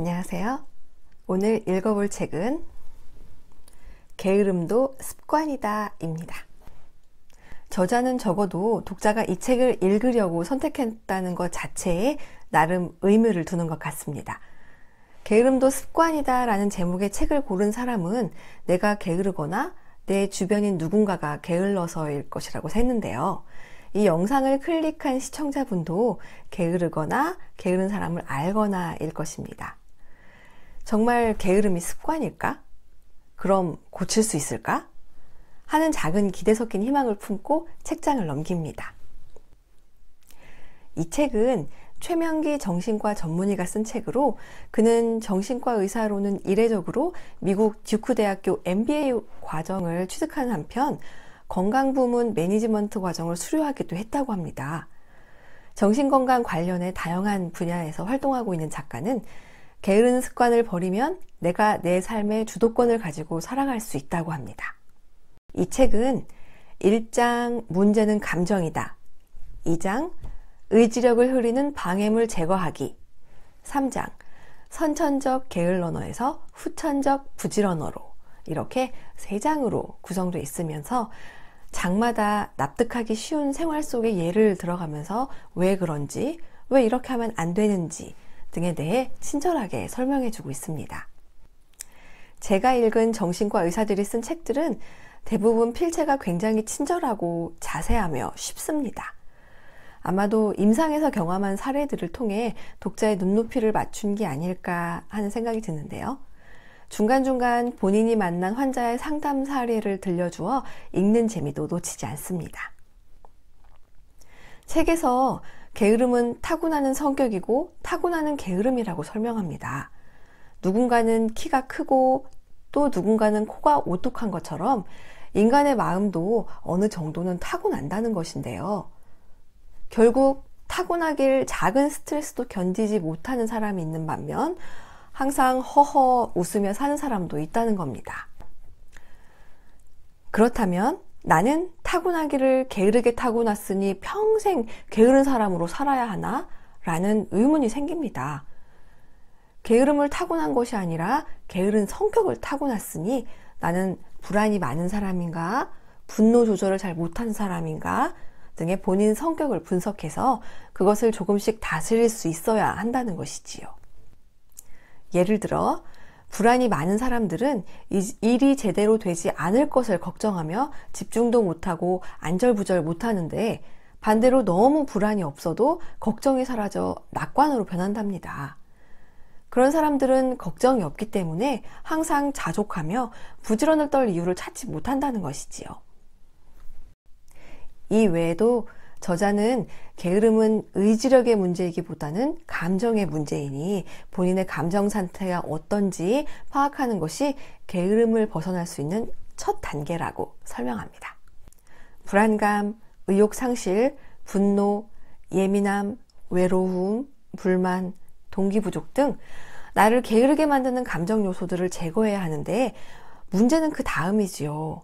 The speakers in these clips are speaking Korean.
안녕하세요. 오늘 읽어볼 책은 게으름도 습관이다 입니다. 저자는 적어도 독자가 이 책을 읽으려고 선택했다는 것 자체에 나름 의미를 두는 것 같습니다. 게으름도 습관이다 라는 제목의 책을 고른 사람은 내가 게으르거나 내 주변인 누군가가 게을러서일 것이라고 했는데요. 이 영상을 클릭한 시청자분도 게으르거나 게으른 사람을 알거나 일 것입니다. 정말 게으름이 습관일까? 그럼 고칠 수 있을까? 하는 작은 기대 섞인 희망을 품고 책장을 넘깁니다. 이 책은 최명기 정신과 전문의가 쓴 책으로 그는 정신과 의사로는 이례적으로 미국 듀크 대학교 MBA 과정을 취득하는 한편 건강부문 매니지먼트 과정을 수료하기도 했다고 합니다. 정신건강 관련의 다양한 분야에서 활동하고 있는 작가는 게으른 습관을 버리면 내가 내 삶의 주도권을 가지고 살아갈 수 있다고 합니다. 이 책은 1장 문제는 감정이다, 2장 의지력을 흐리는 방해물 제거하기, 3장 선천적 게을러너에서 후천적 부지런어로 이렇게 3장으로 구성되어 있으면서 장마다 납득하기 쉬운 생활 속의 예를 들어가면서 왜 그런지, 왜 이렇게 하면 안 되는지 등에 대해 친절하게 설명해주고 있습니다. 제가 읽은 정신과 의사들이 쓴 책들은 대부분 필체가 굉장히 친절하고 자세하며 쉽습니다. 아마도 임상에서 경험한 사례들을 통해 독자의 눈높이를 맞춘 게 아닐까 하는 생각이 드는데요. 중간중간 본인이 만난 환자의 상담 사례를 들려주어 읽는 재미도 놓치지 않습니다. 책에서 게으름은 타고나는 성격이고 타고나는 게으름이라고 설명합니다. 누군가는 키가 크고 또 누군가는 코가 오똑한 것처럼 인간의 마음도 어느 정도는 타고난다는 것인데요. 결국 타고나길 작은 스트레스도 견디지 못하는 사람이 있는 반면 항상 허허 웃으며 사는 사람도 있다는 겁니다. 그렇다면 나는 타고나기를 게으르게 타고났으니 평생 게으른 사람으로 살아야 하나? 라는 의문이 생깁니다. 게으름을 타고난 것이 아니라 게으른 성격을 타고났으니 나는 불안이 많은 사람인가? 분노 조절을 잘 못하는 사람인가? 등의 본인 성격을 분석해서 그것을 조금씩 다스릴 수 있어야 한다는 것이지요. 예를 들어 불안이 많은 사람들은 일이 제대로 되지 않을 것을 걱정하며 집중도 못하고 안절부절 못하는데 반대로 너무 불안이 없어도 걱정이 사라져 낙관으로 변한답니다. 그런 사람들은 걱정이 없기 때문에 항상 자족하며 부지런을 떨 이유를 찾지 못한다는 것이지요. 이 외에도 저자는 게으름은 의지력의 문제이기보다는 감정의 문제이니 본인의 감정 상태가 어떤지 파악하는 것이 게으름을 벗어날 수 있는 첫 단계라고 설명합니다. 불안감, 의욕 상실, 분노, 예민함, 외로움, 불만, 동기 부족 등 나를 게으르게 만드는 감정 요소들을 제거해야 하는데 문제는 그 다음이지요.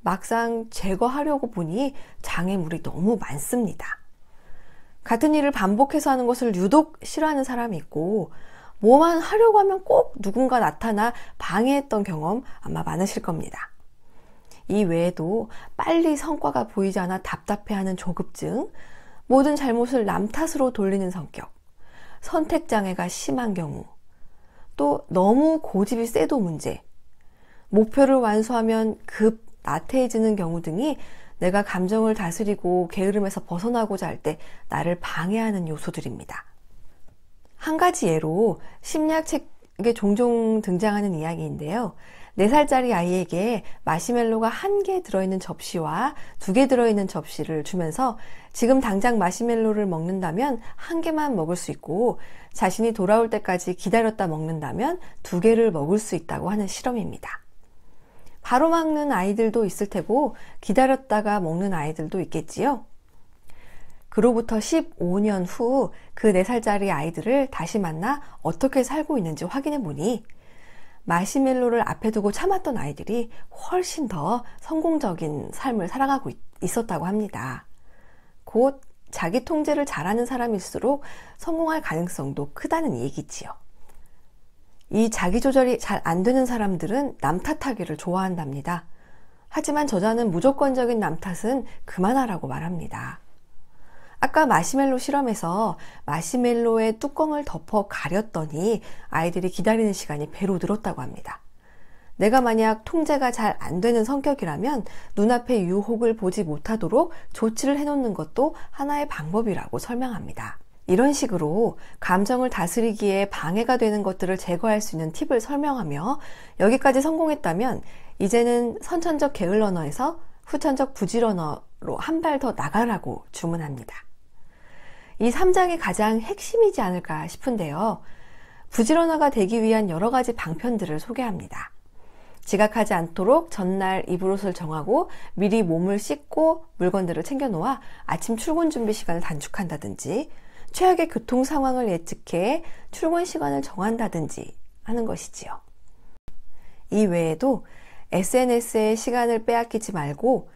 막상 제거하려고 보니 장애물이 너무 많습니다. 같은 일을 반복해서 하는 것을 유독 싫어하는 사람이 있고 뭐만 하려고 하면 꼭 누군가 나타나 방해했던 경험 아마 많으실 겁니다. 이 외에도 빨리 성과가 보이지 않아 답답해하는 조급증, 모든 잘못을 남 탓으로 돌리는 성격, 선택장애가 심한 경우, 또 너무 고집이 세도 문제, 목표를 완수하면 급 나태해지는 경우 등이 내가 감정을 다스리고 게으름에서 벗어나고자 할 때 나를 방해하는 요소들입니다. 한 가지 예로 심리학책에 종종 등장하는 이야기인데요. 4살짜리 아이에게 마시멜로가 1개 들어있는 접시와 2개 들어있는 접시를 주면서 지금 당장 마시멜로를 먹는다면 1개만 먹을 수 있고 자신이 돌아올 때까지 기다렸다 먹는다면 2개를 먹을 수 있다고 하는 실험입니다. 바로 먹는 아이들도 있을 테고 기다렸다가 먹는 아이들도 있겠지요. 그로부터 15년 후 그 4살짜리 아이들을 다시 만나 어떻게 살고 있는지 확인해 보니 마시멜로를 앞에 두고 참았던 아이들이 훨씬 더 성공적인 삶을 살아가고 있었다고 합니다. 곧 자기 통제를 잘하는 사람일수록 성공할 가능성도 크다는 얘기지요. 이 자기 조절이 잘 안 되는 사람들은 남 탓하기를 좋아한답니다. 하지만 저자는 무조건적인 남 탓은 그만하라고 말합니다. 아까 마시멜로 실험에서 마시멜로의 뚜껑을 덮어 가렸더니 아이들이 기다리는 시간이 배로 늘었다고 합니다. 내가 만약 통제가 잘 안 되는 성격이라면 눈앞의 유혹을 보지 못하도록 조치를 해놓는 것도 하나의 방법이라고 설명합니다. 이런 식으로 감정을 다스리기에 방해가 되는 것들을 제거할 수 있는 팁을 설명하며 여기까지 성공했다면 이제는 선천적 게을러너에서 후천적 부지런어로 한 발 더 나가라고 주문합니다. 이 3장이 가장 핵심이지 않을까 싶은데요. 부지런어가 되기 위한 여러 가지 방편들을 소개합니다. 지각하지 않도록 전날 입을 옷을 정하고 미리 몸을 씻고 물건들을 챙겨놓아 아침 출근 준비 시간을 단축한다든지 최악의 교통 상황을 예측해 출근 시간을 정한다든지 하는 것이지요. 이 외에도 SNS에 시간을 빼앗기지 말고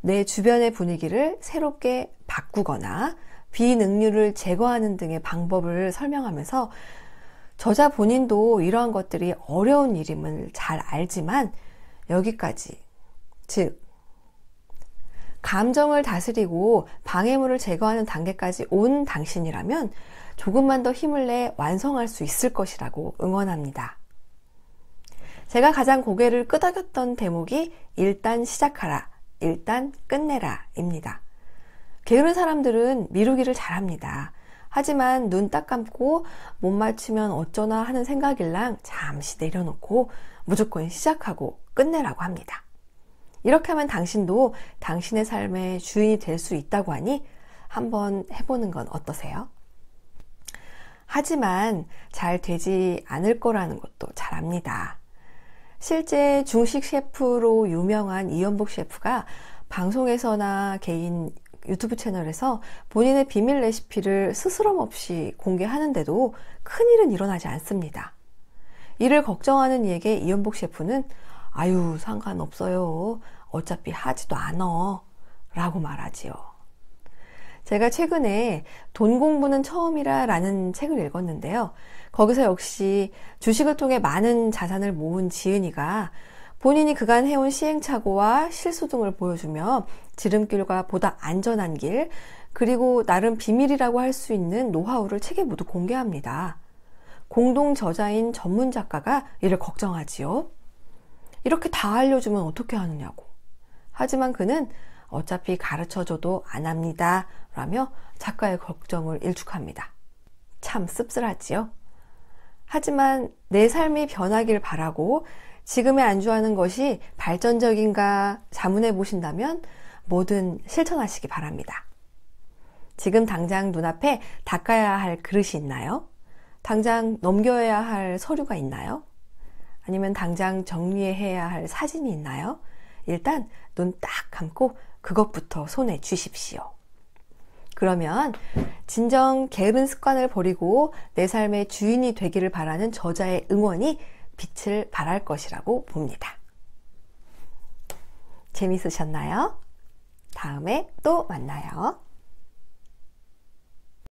내 주변의 분위기를 새롭게 바꾸거나 비능률을 제거하는 등의 방법을 설명하면서 저자 본인도 이러한 것들이 어려운 일임을 잘 알지만 여기까지, 즉 감정을 다스리고 방해물을 제거하는 단계까지 온 당신이라면 조금만 더 힘을 내 완성할 수 있을 것이라고 응원합니다. 제가 가장 고개를 끄덕였던 대목이 일단 시작하라, 일단 끝내라 입니다. 게으른 사람들은 미루기를 잘합니다. 하지만 눈 딱 감고 못 맞추면 어쩌나 하는 생각일랑 잠시 내려놓고 무조건 시작하고 끝내라고 합니다. 이렇게 하면 당신도 당신의 삶의 주인이 될 수 있다고 하니 한번 해보는 건 어떠세요? 하지만 잘 되지 않을 거라는 것도 잘 압니다. 실제 중식 셰프로 유명한 이연복 셰프가 방송에서나 개인 유튜브 채널에서 본인의 비밀 레시피를 스스럼 없이 공개하는데도 큰일은 일어나지 않습니다. 이를 걱정하는 이에게 이연복 셰프는 아유 상관없어요. 어차피 하지도 않어 라고 말하지요. 제가 최근에 돈 공부는 처음이라 라는 책을 읽었는데요. 거기서 역시 주식을 통해 많은 자산을 모은 지은이가 본인이 그간 해온 시행착오와 실수 등을 보여주며 지름길과 보다 안전한 길, 그리고 나름 비밀이라고 할 수 있는 노하우를 책에 모두 공개합니다. 공동 저자인 전문 작가가 이를 걱정하지요. 이렇게 다 알려주면 어떻게 하느냐고. 하지만 그는 어차피 가르쳐줘도 안 합니다 라며 작가의 걱정을 일축합니다. 참 씁쓸하지요. 하지만 내 삶이 변하길 바라고 지금에 안주하는 것이 발전적인가 자문해 보신다면 뭐든 실천하시기 바랍니다. 지금 당장 눈앞에 닦아야 할 그릇이 있나요? 당장 넘겨야 할 서류가 있나요? 아니면 당장 정리해야 할 사진이 있나요? 일단 눈 딱 감고 그것부터 손에 쥐십시오. 그러면 진정 게으른 습관을 버리고 내 삶의 주인이 되기를 바라는 저자의 응원이 빛을 발할 것이라고 봅니다. 재밌으셨나요? 다음에 또 만나요.